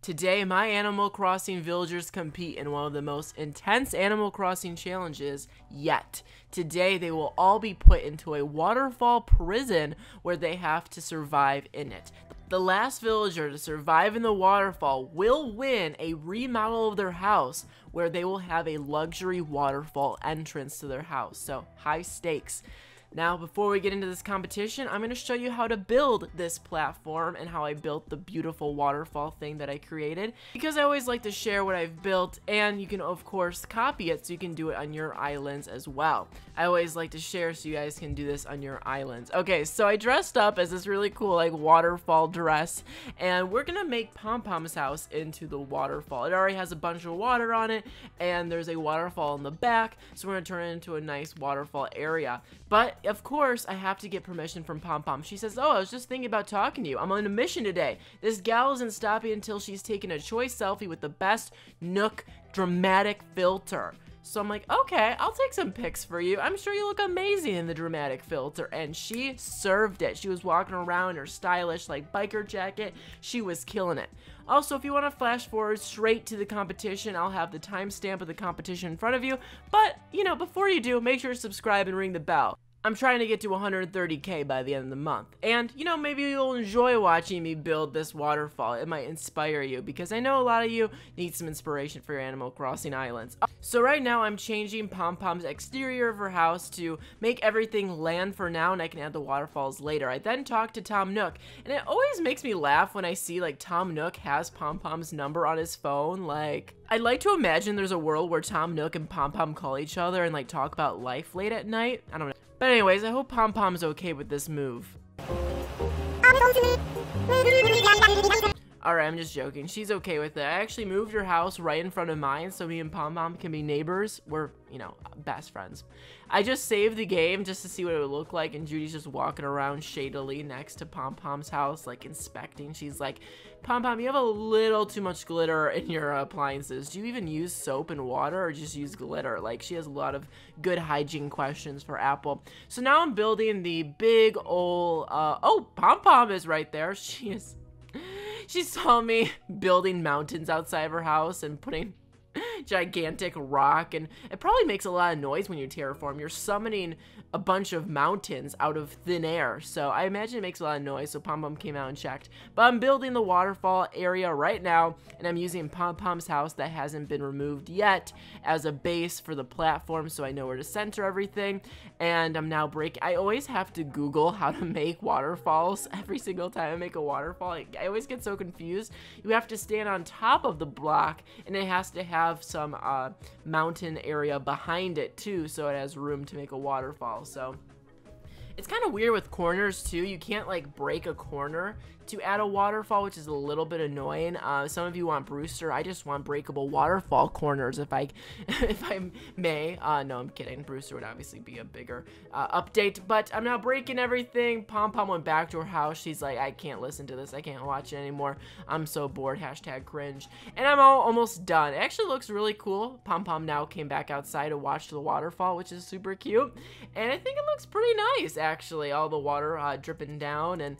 Today, my Animal Crossing villagers compete in one of the most intense Animal Crossing challenges yet. Today, they will all be put into a waterfall prison where they have to survive in it. The last villager to survive in the waterfall will win a remodel of their house where they will have a luxury waterfall entrance to their house. So, high stakes. Now, before we get into this competition, I'm going to show you how to build this platform and how I built the beautiful waterfall thing that I created. Because I always like to share what I've built, and you can, of course, copy it so you can do it on your islands as well. I always like to share so you guys can do this on your islands. Okay, so I dressed up as this really cool, like, waterfall dress, and we're going to make Pom-Pom's house into the waterfall. It already has a bunch of water on it, and there's a waterfall in the back, so we're going to turn it into a nice waterfall area. But, of course, I have to get permission from Pom-Pom. She says, oh, I was just thinking about talking to you. I'm on a mission today. This gal isn't stopping until she's taken a choice selfie with the best Nook dramatic filter. So I'm like, okay, I'll take some pics for you. I'm sure you look amazing in the dramatic filter. And she served it. She was walking around in her stylish, like, biker jacket. She was killing it. Also, if you want to flash forward straight to the competition, I'll have the timestamp of the competition in front of you. But, you know, before you do, make sure to subscribe and ring the bell. I'm trying to get to 130K by the end of the month. And, you know, maybe you'll enjoy watching me build this waterfall. It might inspire you, because I know a lot of you need some inspiration for your Animal Crossing islands. So right now, I'm changing Pom-Pom's exterior of her house to make everything land for now, and I can add the waterfalls later. I then talked to Tom Nook, and it always makes me laugh when I see, like, Tom Nook has Pom-Pom's number on his phone. Like, I'd like to imagine there's a world where Tom Nook and Pom-Pom call each other and, like, talk about life late at night. I don't know. But anyways, I hope Pom-Pom's okay with this move. Alright, I'm just joking. She's okay with it. I actually moved her house right in front of mine so me and Pom-Pom can be neighbors. We're, you know, best friends. I just saved the game just to see what it would look like, and Judy's just walking around shadily next to Pom-Pom's house, like, inspecting. She's like, Pom-Pom, you have a little too much glitter in your appliances. Do you even use soap and water, or just use glitter? Like, she has a lot of good hygiene questions for Apple. So now I'm building the big old, oh, Pom-Pom is right there. She saw me building mountains outside of her house and putting gigantic rock, and it probably makes a lot of noise when you terraform. You're summoning a bunch of mountains out of thin air, so I imagine it makes a lot of noise. So Pom-Pom came out and checked. But I'm building the waterfall area right now, and I'm using Pom-Pom's house that hasn't been removed yet as a base for the platform, so I know where to center everything. And I'm now breaking. I always have to Google how to make waterfalls every single time I make a waterfall. I always get so confused. You have to stand on top of the block, and it has to have some mountain area behind it too, so it has room to make a waterfall. So it's kind of weird with corners too. You can't, like, break a corner to add a waterfall, which is a little bit annoying. Some of you want Brewster. I just want breakable waterfall corners if I may. No, I'm kidding. Brewster would obviously be a bigger update, but I'm now breaking everything. Pom-Pom went back to her house. She's like, I can't listen to this. I can't watch it anymore. I'm so bored. Hashtag cringe. And I'm almost done. It actually looks really cool. Pom-Pom now came back outside to watch the waterfall, which is super cute. And I think it looks pretty nice, actually. All the water dripping down, and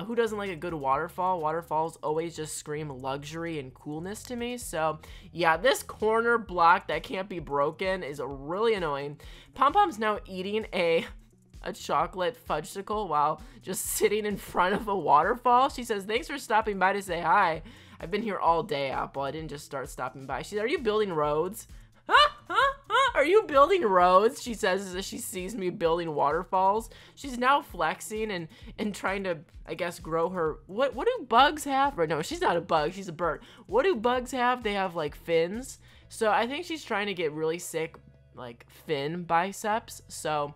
who doesn't like a good waterfall? Waterfalls always just scream luxury and coolness to me. So yeah, this corner block that can't be broken is really annoying. Pom-Pom's now eating a chocolate fudgesicle while just sitting in front of a waterfall. She says, thanks for stopping by to say hi. I've been here all day, Apple. I didn't just start stopping by. She said, are you building roads? Are you building roads? She says as she sees me building waterfalls. She's now flexing and trying to, I guess, grow her. What do bugs have? Or no, she's not a bug. She's a bird. What do bugs have? They have, like, fins. So I think she's trying to get really sick, like, fin biceps. So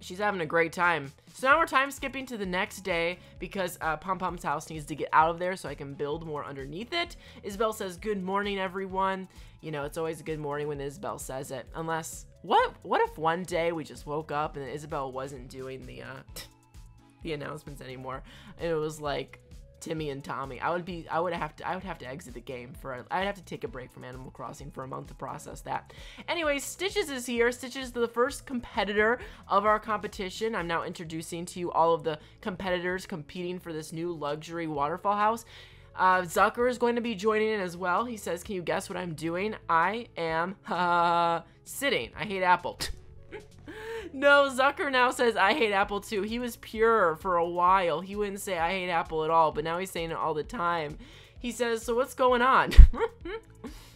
she's having a great time. So now we're time skipping to the next day because Pom-Pom's house needs to get out of there so I can build more underneath it. Isabel says, good morning, everyone. You know, it's always a good morning when Isabel says it. Unless, what if one day we just woke up and Isabel wasn't doing the announcements anymore, and it was like Timmy and Tommy? I would have to exit the game I'd have to take a break from Animal Crossing for a month to process that. Anyways, Stitches is here. Stitches is the first competitor of our competition. I'm now introducing to you all of the competitors competing for this new luxury waterfall house. Zucker is going to be joining in as well. He says, can you guess what I'm doing? I am sitting. I hate Apple. No, Zucker now says I hate Apple too. He was pure for a while. He wouldn't say I hate Apple at all, but now he's saying it all the time. He says, so what's going on?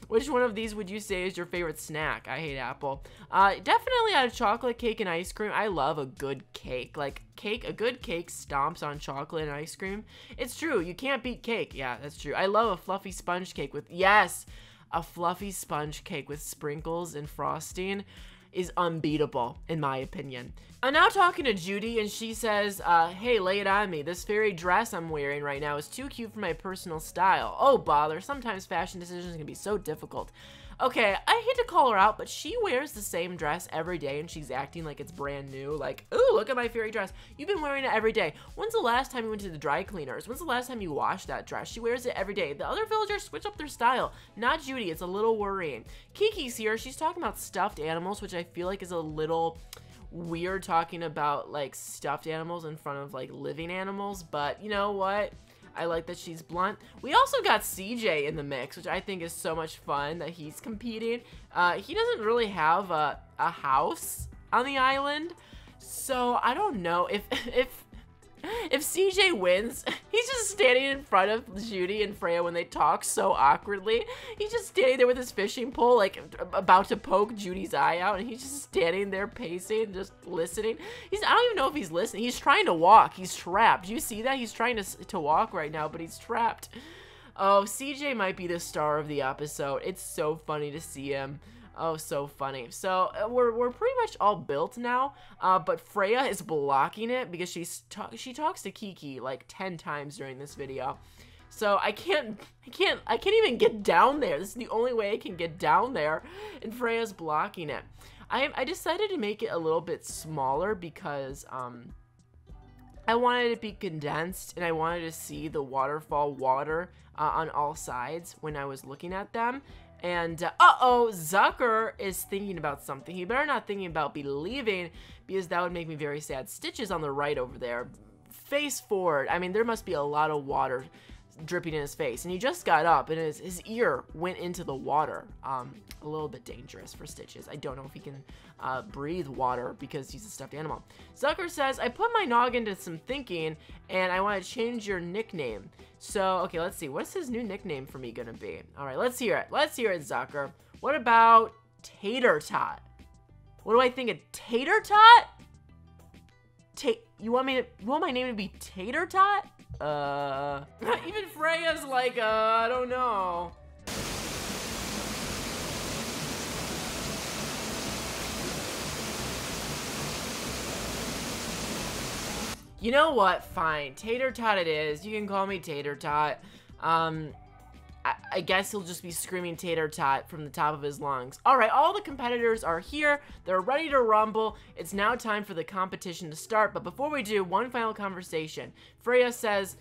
Which one of these would you say is your favorite snack? I hate Apple. Definitely out of chocolate cake and ice cream. I love a good cake. Like a good cake stomps on chocolate and ice cream. It's true. You can't beat cake. Yeah, that's true. I love a fluffy sponge cake with, yes, a fluffy sponge cake with sprinkles and frosting is unbeatable, in my opinion. I'm now talking to Judy, and she says, hey, lay it on me. This fairy dress I'm wearing right now is too cute for my personal style. Oh, bother. Sometimes fashion decisions can be so difficult. Okay, I hate to call her out, but she wears the same dress every day, and she's acting like it's brand new. Like, ooh, look at my fairy dress. You've been wearing it every day. When's the last time you went to the dry cleaners? When's the last time you washed that dress? She wears it every day. The other villagers switch up their style. Not Judy. It's a little worrying. Kiki's here. She's talking about stuffed animals, which I feel like is a little weird talking about, like, stuffed animals in front of, like, living animals. But you know what? I like that she's blunt. We also got CJ in the mix, which I think is so much fun that he's competing. He doesn't really have a house on the island, so I don't know if CJ wins. He's just standing in front of Judy and Freya when they talk so awkwardly. He's just standing there with his fishing pole, like about to poke Judy's eye out, and he's just standing there pacing, just listening. I don't even know if he's listening. He's trying to walk. He's trapped. Do you see that? He's trying to walk right now, but he's trapped. Oh, CJ might be the star of the episode. It's so funny to see him. Oh, so funny. So we're pretty much all built now, but Freya is blocking it because she talks to Kiki like 10 times during this video. So I can't even get down there. This is the only way I can get down there, and Freya's blocking it. I decided to make it a little bit smaller because I wanted it to be condensed, and I wanted to see the waterfall water on all sides when I was looking at them. And, uh-oh, Zucker is thinking about something. He better not thinking about leaving, because that would make me very sad. Stitch is on the right over there. Face forward. I mean, there must be a lot of water dripping in his face. And he just got up, and his ear went into the water. A little bit dangerous for Stitches. I don't know if he can breathe water because he's a stuffed animal. Zucker says, I put my noggin to some thinking, and I want to change your nickname. So, okay, let's see. What's his new nickname for me gonna be? All right, let's hear it. Let's hear it, Zucker. What about Tater Tot? What do I think of Tater Tot? You want my name to be Tater Tot? Even Freya's like, I don't know. You know what? Fine. Tater Tot it is. You can call me Tater Tot. I guess he'll just be screaming Tater Tot from the top of his lungs. Alright, all the competitors are here. They're ready to rumble. It's now time for the competition to start. But before we do, one final conversation. Freya says,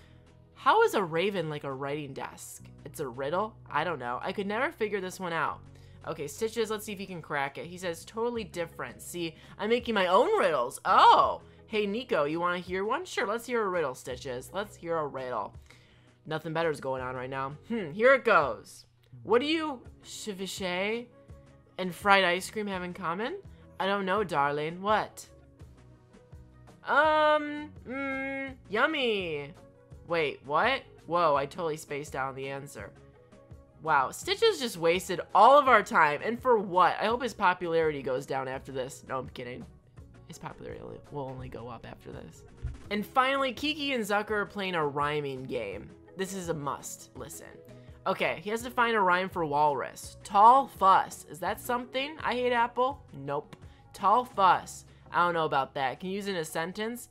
how is a raven like a writing desk? It's a riddle? I don't know. I could never figure this one out. Okay, Stitches, let's see if he can crack it. He says, totally different. See, I'm making my own riddles. Oh! Hey, Nico, you want to hear one? Sure, let's hear a riddle, Stitches. Let's hear a riddle. Nothing better is going on right now. Here it goes. What do you, ceviche and fried ice cream have in common? I don't know, darling. What? Yummy. Wait, what? Whoa, I totally spaced out on the answer. Wow, Stitches just wasted all of our time. And for what? I hope his popularity goes down after this. No, I'm kidding. His popularity will only go up after this. And finally, Kiki and Zucker are playing a rhyming game. This is a must. Listen. Okay, he has to find a rhyme for walrus. Tall fuss. Is that something? I hate Apple? Nope. Tall fuss. I don't know about that. Can you use it in a sentence?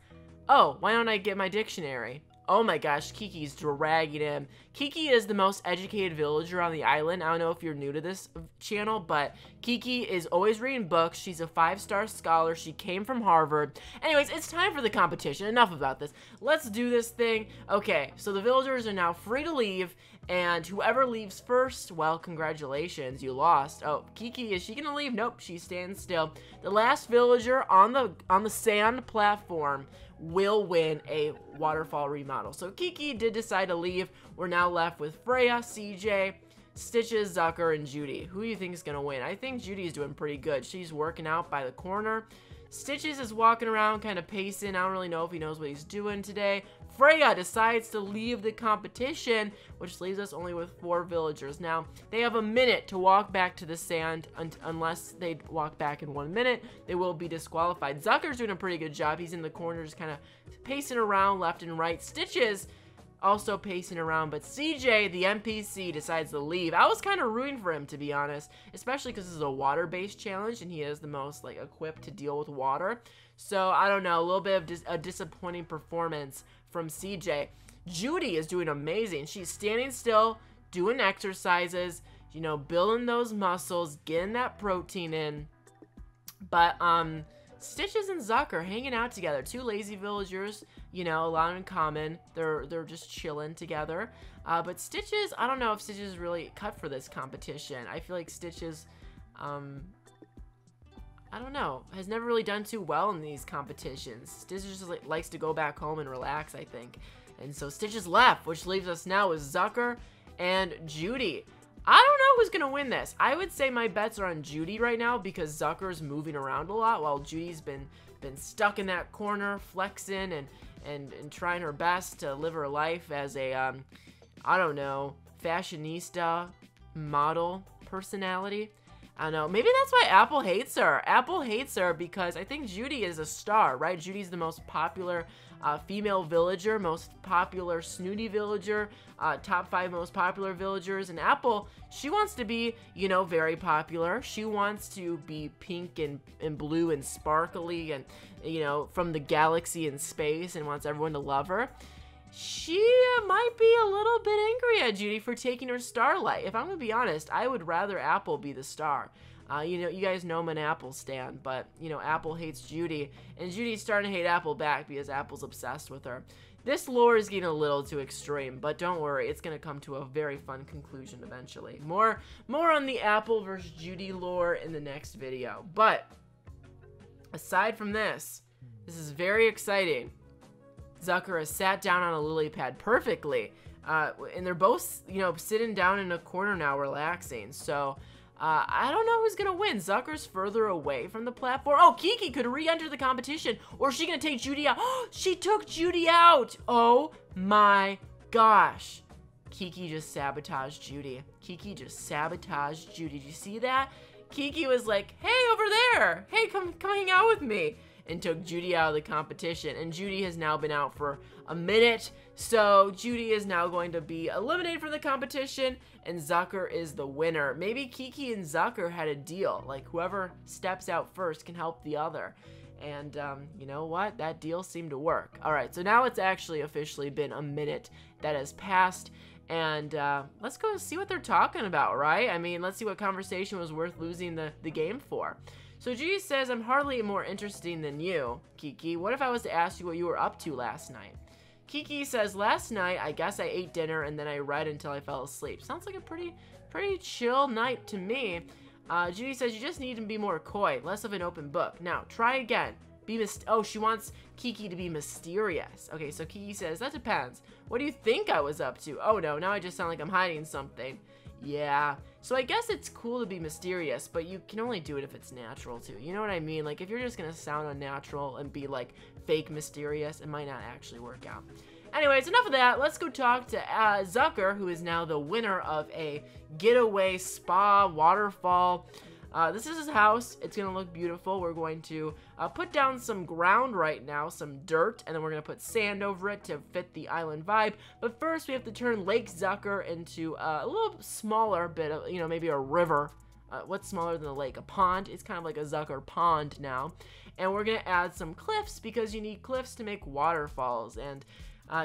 Oh, why don't I get my dictionary? Oh my gosh, Kiki's dragging him. Kiki is the most educated villager on the island. I don't know if you're new to this channel, but Kiki is always reading books. She's a 5-star scholar. She came from Harvard. Anyways, it's time for the competition. Enough about this. Let's do this thing. Okay, so the villagers are now free to leave, and whoever leaves first, well, congratulations, you lost. Oh, Kiki, is she gonna leave? Nope, she stands still. The last villager on the sand platform will win a waterfall remodel. So Kiki did decide to leave. We're now left with Freya, CJ, Stitches, Zucker, and Judy. Who do you think is going to win? I think Judy's doing pretty good. She's working out by the corner. Stitches is walking around kind of pacing. I don't really know if he knows what he's doing today. Freya decides to leave the competition, which leaves us only with 4 villagers. Now, they have a minute to walk back to the sand. Unless they walk back in 1 minute, they will be disqualified. Zucker's doing a pretty good job. He's in the corner just kind of pacing around left and right. Stitches also pacing around, but CJ, the NPC, decides to leave. I was kind of rooting for him, to be honest, especially because this is a water-based challenge, and he is the most, like, equipped to deal with water. So, I don't know, a little bit of a disappointing performance from CJ. Judy is doing amazing. She's standing still, doing exercises, you know, building those muscles, getting that protein in. But, Stitches and Zucker hanging out together. 2 lazy villagers, you know, a lot in common. They're just chilling together. But Stitches, I don't know if Stitches is really cut for this competition. I feel like Stitches, I don't know, has never really done too well in these competitions. Stitches just likes to go back home and relax, I think. And so Stitches left, which leaves us now with Zucker and Judy. I don't know who's gonna win this. I would say my bets are on Judy right now because Zucker's moving around a lot while Judy's been stuck in that corner, flexing and trying her best to live her life as a I don't know, fashionista model personality. I don't know. Maybe that's why Apple hates her. Apple hates her because I think Judy is a star, right? Judy's the most popular female villager, most popular snooty villager, top 5 most popular villagers. And Apple, she wants to be, you know, very popular. She wants to be pink and blue and sparkly and, you know, from the galaxy and space and wants everyone to love her. She might be a little bit angry at Judy for taking her starlight. If I'm gonna be honest, I would rather Apple be the star. You know, you guys know I'm an Apple stan, but, you know, Apple hates Judy, and Judy's starting to hate Apple back because Apple's obsessed with her. This lore is getting a little too extreme, but don't worry, it's gonna come to a very fun conclusion eventually. More on the Apple versus Judy lore in the next video. But, aside from this is very exciting. Zucker has sat down on a lily pad perfectly, and they're both, you know, sitting down in a corner now relaxing. So I don't know who's gonna win. Zucker's further away from the platform. Oh, Kiki could re-enter the competition, or is she gonna take Judy out? She took Judy out. Oh my gosh, Kiki just sabotaged Judy. Kiki just sabotaged Judy. Did you see that? Kiki was like, hey, over there, hey, come hang out with me, and took Judy out of the competition. And Judy has now been out for a minute, so Judy is now going to be eliminated from the competition, and Zucker is the winner. Maybe Kiki and Zucker had a deal, like whoever steps out first can help the other. And you know what? That deal seemed to work. All right, so now it's actually officially been a minute that has passed, and let's go see what they're talking about, right? I mean, let's see what conversation was worth losing the game for. So Judy says, I'm hardly more interesting than you, Kiki. What if I was to ask you what you were up to last night? Kiki says, last night, I guess I ate dinner and then I read until I fell asleep. Sounds like a pretty chill night to me. Judy says, you just need to be more coy, less of an open book. Now, try again. Oh, she wants Kiki to be mysterious. Okay, so Kiki says, that depends. What do you think I was up to? Oh no, now I just sound like I'm hiding something. Yeah, so I guess it's cool to be mysterious, but you can only do it if it's natural too. You know what I mean? Like, if you're just gonna sound unnatural and be like fake mysterious, it might not actually work out. Anyways, enough of that. Let's go talk to Zucker, who is now the winner of a getaway spa waterfall. This is his house. It's gonna look beautiful. We're going to put down some ground right now, some dirt, and then we're gonna put sand over it to fit the island vibe. But first, we have to turn Lake Zucker into a little smaller bit of, you know, maybe a river. What's smaller than a lake? A pond. It's kind of like a Zucker pond now. And we're gonna add some cliffs because you need cliffs to make waterfalls. And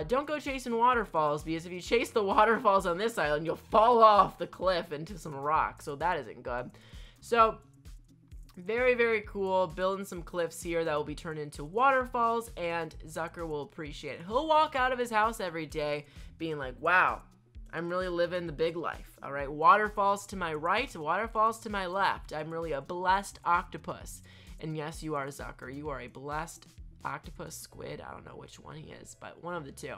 don't go chasing waterfalls, because if you chase the waterfalls on this island, you'll fall off the cliff into some rock. So that isn't good. So, very, very cool. Building some cliffs here that will be turned into waterfalls, and Zucker will appreciate it. He'll walk out of his house every day being like, wow, I'm really living the big life. All right, waterfalls to my right, waterfalls to my left. I'm really a blessed octopus. And yes, you are, Zucker. You are a blessed octopus, squid. I don't know which one he is, but one of the two.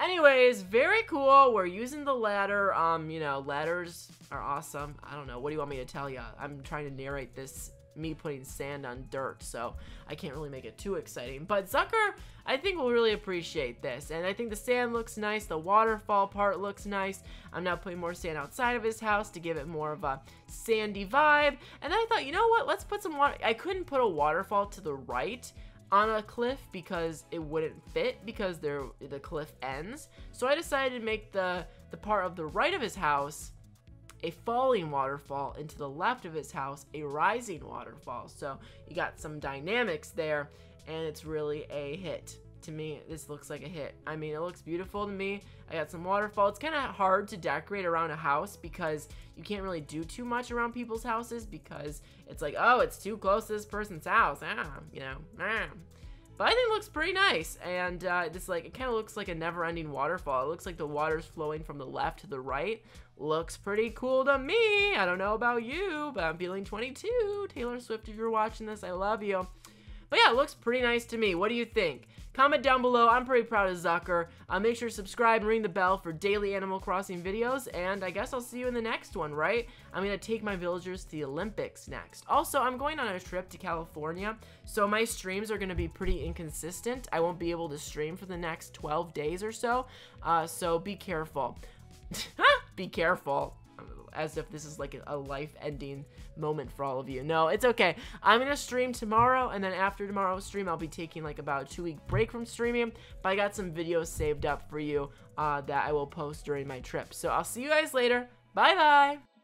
Anyways, very cool. We're using the ladder. You know, ladders are awesome. I don't know. What do you want me to tell you? I'm trying to narrate this, me putting sand on dirt, so I can't really make it too exciting. But Zucker, I think, will really appreciate this. And I think the sand looks nice. The waterfall part looks nice. I'm now putting more sand outside of his house to give it more of a sandy vibe. And then I thought, you know what? Let's put some water. I couldn't put a waterfall to the right on a cliff because it wouldn't fit because the cliff ends. So I decided to make the part of the right of his house a falling waterfall, and to the left of his house a rising waterfall. So you got some dynamics there, and it's really a hit. To me, this looks like a hit. I mean, it looks beautiful to me. I got some waterfall. It's kind of hard to decorate around a house because you can't really do too much around people's houses because it's like, oh, it's too close to this person's house. You know. But I think it looks pretty nice, and this, like, it kind of looks like a never-ending waterfall. It looks like the water's flowing from the left to the right. Looks pretty cool to me. I don't know about you, but I'm feeling 22. Taylor Swift, if you're watching this, I love you. But yeah, it looks pretty nice to me. What do you think? Comment down below. I'm pretty proud of Zucker. Make sure to subscribe and ring the bell for daily Animal Crossing videos, and I guess I'll see you in the next one, right? I'm going to take my villagers to the Olympics next. Also, I'm going on a trip to California, so my streams are going to be pretty inconsistent. I won't be able to stream for the next 12 days or so, so be careful. Be careful. As if this is like a life-ending moment for all of you. No, it's okay. I'm gonna stream tomorrow, and then after tomorrow's stream, I'll be taking like about a 2-week break from streaming, but I got some videos saved up for you that I will post during my trip. So I'll see you guys later. Bye-bye!